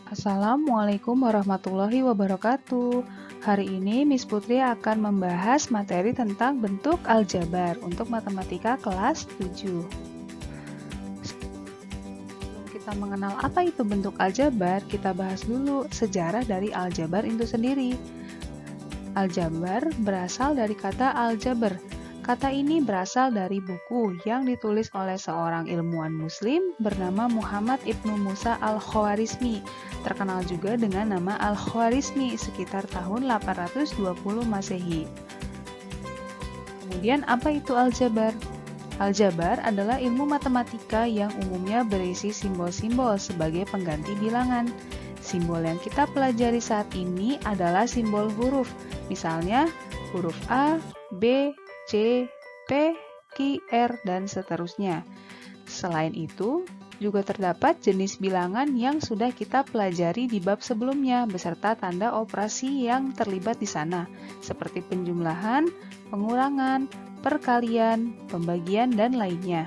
Assalamualaikum warahmatullahi wabarakatuh. Hari ini Miss Putri akan membahas materi tentang bentuk aljabar untuk matematika kelas 7. Sebelum kita mengenal apa itu bentuk aljabar, kita bahas dulu sejarah dari aljabar itu sendiri. Aljabar berasal dari kata aljabar. Kata ini berasal dari buku yang ditulis oleh seorang ilmuwan muslim bernama Muhammad Ibnu Musa Al-Khwarizmi, terkenal juga dengan nama Al-Khwarizmi sekitar tahun 820 Masehi. Kemudian apa itu aljabar? Aljabar adalah ilmu matematika yang umumnya berisi simbol-simbol sebagai pengganti bilangan. Simbol yang kita pelajari saat ini adalah simbol huruf, misalnya huruf A, B, C, P, Q, R, dan seterusnya. Selain itu, juga terdapat jenis bilangan yang sudah kita pelajari di bab sebelumnya beserta tanda operasi yang terlibat di sana, seperti penjumlahan, pengurangan, perkalian, pembagian, dan lainnya.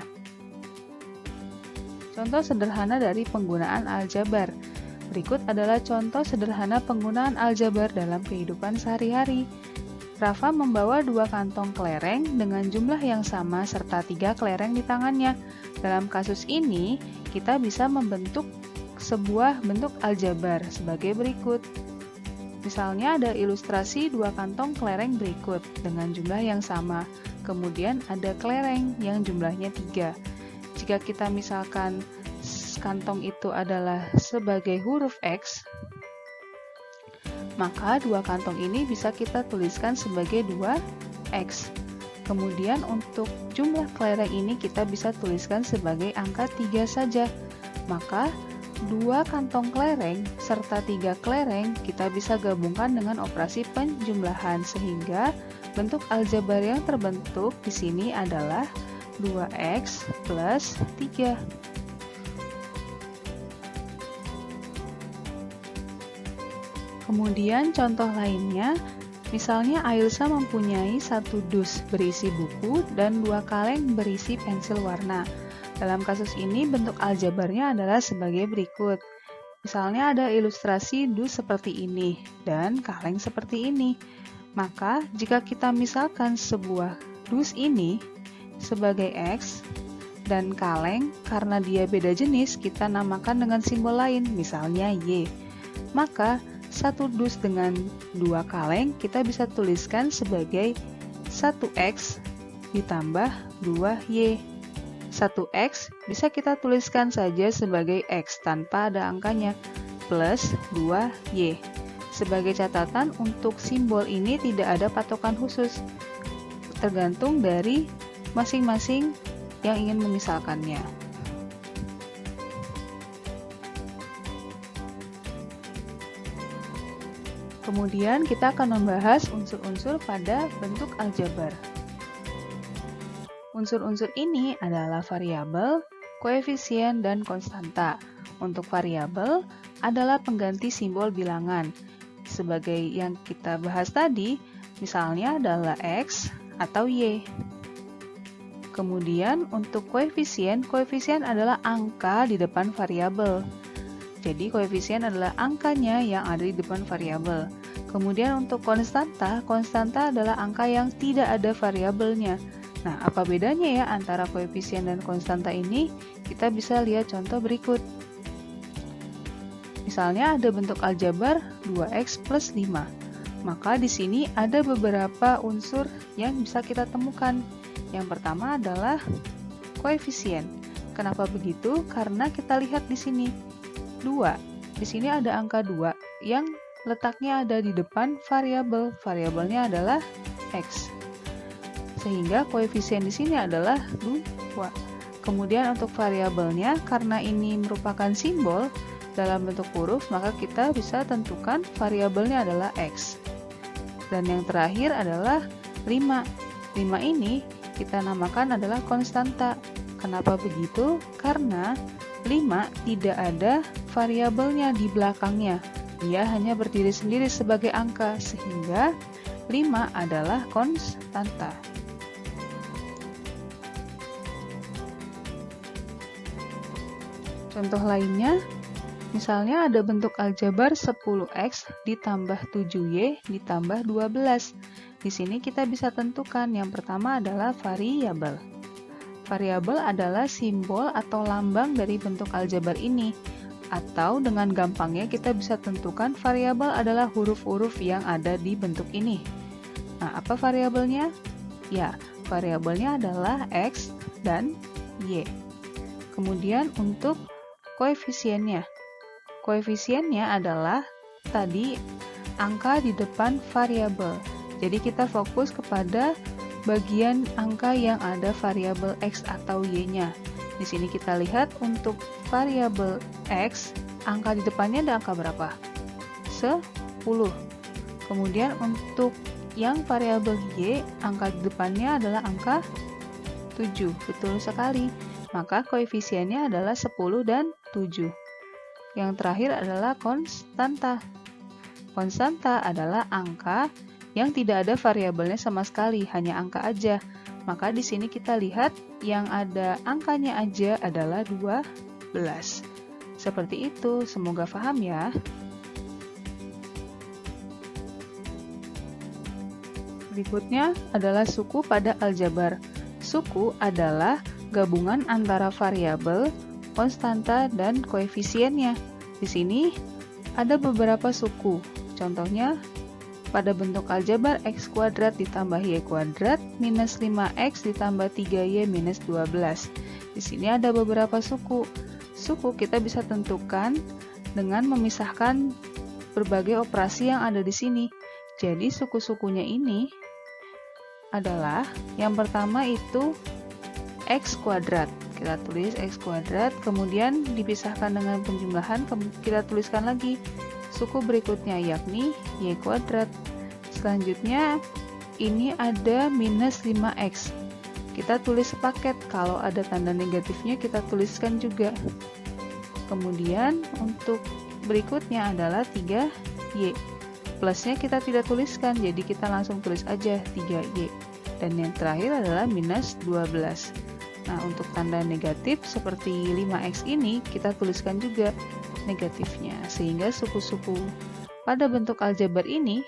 Contoh sederhana dari penggunaan aljabar. Berikut adalah contoh sederhana penggunaan aljabar dalam kehidupan sehari-hari. Rafa membawa 2 kantong kelereng dengan jumlah yang sama serta 3 kelereng di tangannya. Dalam kasus ini, kita bisa membentuk sebuah bentuk aljabar sebagai berikut. Misalnya ada ilustrasi 2 kantong kelereng berikut dengan jumlah yang sama. Kemudian ada kelereng yang jumlahnya 3. Jika kita misalkan kantong itu adalah sebagai huruf X, maka 2 kantong ini bisa kita tuliskan sebagai 2X. Kemudian untuk jumlah kelereng ini kita bisa tuliskan sebagai angka 3 saja. Maka 2 kantong kelereng serta 3 kelereng kita bisa gabungkan dengan operasi penjumlahan sehingga bentuk aljabar yang terbentuk di sini adalah 2X plus 3. Kemudian contoh lainnya, misalnya Ailsa mempunyai 1 dus berisi buku dan 2 kaleng berisi pensil warna. Dalam kasus ini bentuk aljabarnya adalah sebagai berikut. Misalnya ada ilustrasi dus seperti ini dan kaleng seperti ini. Maka jika kita misalkan sebuah dus ini sebagai X dan kaleng karena dia beda jenis kita namakan dengan simbol lain, misalnya Y. Maka 1 dus dengan 2 kaleng kita bisa tuliskan sebagai 1X ditambah 2Y. 1X bisa kita tuliskan saja sebagai X tanpa ada angkanya, plus 2Y. Sebagai catatan, untuk simbol ini tidak ada patokan khusus, tergantung dari masing-masing yang ingin memisalkannya. Kemudian kita akan membahas unsur-unsur pada bentuk aljabar. Unsur-unsur ini adalah variabel, koefisien, dan konstanta. Untuk variabel adalah pengganti simbol bilangan. Sebagai yang kita bahas tadi, misalnya adalah X atau Y. Kemudian untuk koefisien adalah angka di depan variabel. Jadi koefisien adalah angkanya yang ada di depan variabel. Kemudian untuk konstanta adalah angka yang tidak ada variabelnya. Nah, apa bedanya ya antara koefisien dan konstanta ini? Kita bisa lihat contoh berikut. Misalnya ada bentuk aljabar 2X plus 5. Maka di sini ada beberapa unsur yang bisa kita temukan. Yang pertama adalah koefisien. Kenapa begitu? Karena kita lihat di sini. 2. Di sini ada angka 2 yang letaknya ada di depan variabel. Variabelnya adalah X. Sehingga koefisien di sini adalah 2. Kemudian untuk variabelnya, karena ini merupakan simbol dalam bentuk huruf, maka kita bisa tentukan variabelnya adalah X. Dan yang terakhir adalah 5. 5 ini kita namakan adalah konstanta. Kenapa begitu? Karena 5 tidak ada variabelnya di belakangnya. Dia hanya berdiri sendiri sebagai angka, sehingga 5 adalah konstanta. Contoh lainnya, Misalnya ada bentuk aljabar 10x ditambah 7y ditambah 12. Di sini kita bisa tentukan yang pertama adalah variabel. Variabel adalah simbol atau lambang dari bentuk aljabar ini. Atau dengan gampangnya kita bisa tentukan variabel adalah huruf-huruf yang ada di bentuk ini. Nah, apa variabelnya? Ya, variabelnya adalah x dan y. Kemudian untuk koefisiennya. Koefisiennya adalah tadi angka di depan variabel. Jadi kita fokus kepada bagian angka yang ada variabel x atau y-nya. Di sini kita lihat untuk variabel x, angka di depannya ada angka berapa? 10. Kemudian untuk yang variabel y, angka di depannya adalah angka 7. Betul sekali. Maka koefisiennya adalah 10 dan 7. Yang terakhir adalah konstanta. Konstanta adalah angka yang tidak ada variabelnya sama sekali, hanya angka aja. Maka di sini kita lihat yang ada angkanya aja adalah 12. Seperti itu, semoga paham ya. Berikutnya adalah suku pada aljabar. Suku adalah gabungan antara variabel, konstanta, dan koefisiennya. Di sini ada beberapa suku. Contohnya, pada bentuk aljabar x kuadrat ditambah y kuadrat minus 5x ditambah 3y minus 12. Di sini ada beberapa suku. Suku kita bisa tentukan dengan memisahkan berbagai operasi yang ada di sini. Jadi suku-sukunya ini adalah yang pertama itu x kuadrat. Kita tulis x kuadrat, kemudian dipisahkan dengan penjumlahan, kita tuliskan lagi suku berikutnya yakni y kuadrat. Selanjutnya ini ada minus 5x. Kita tulis sepaket, kalau ada tanda negatifnya kita tuliskan juga. Kemudian untuk berikutnya adalah 3y. Plusnya kita tidak tuliskan, jadi kita langsung tulis aja 3y. Dan yang terakhir adalah minus 12. Nah, untuk tanda negatif seperti 5x ini kita tuliskan juga negatifnya. Sehingga suku-suku pada bentuk aljabar ini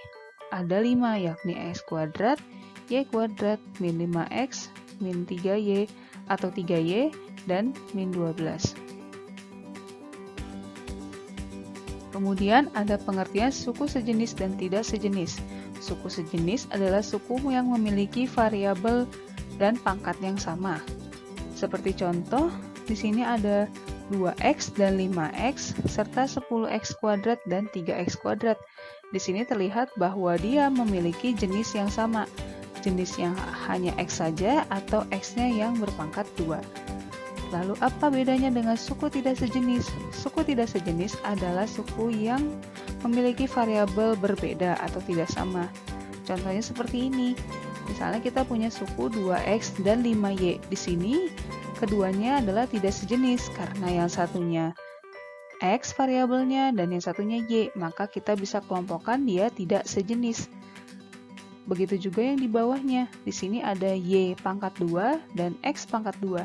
ada 5, yakni x kuadrat, y kuadrat, min 5x, min 3y atau 3y, dan min 12. Kemudian ada pengertian suku sejenis dan tidak sejenis. Suku sejenis adalah suku yang memiliki variabel dan pangkat yang sama. Seperti contoh, di sini ada 2x dan 5x serta 10x kuadrat dan 3x kuadrat. Di sini terlihat bahwa dia memiliki jenis yang sama. Jenis yang hanya x saja atau x-nya yang berpangkat 2. Lalu apa bedanya dengan suku tidak sejenis? Suku tidak sejenis adalah suku yang memiliki variabel berbeda atau tidak sama. Contohnya seperti ini. Misalnya kita punya suku 2x dan 5y. Di sini keduanya adalah tidak sejenis karena yang satunya x variabelnya dan yang satunya y, maka kita bisa kelompokkan dia tidak sejenis. Begitu juga yang di bawahnya. Di sini ada y pangkat 2 dan x pangkat 2.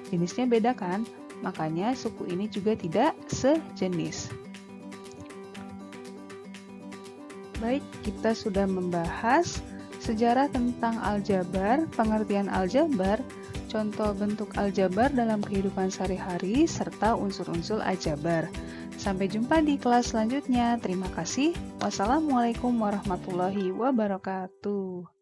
Jenisnya beda kan? Makanya suku ini juga tidak sejenis. Baik, kita sudah membahas sejarah tentang aljabar, pengertian aljabar, contoh bentuk aljabar dalam kehidupan sehari-hari, serta unsur-unsur aljabar. Sampai jumpa di kelas selanjutnya. Terima kasih. Wassalamualaikum warahmatullahi wabarakatuh.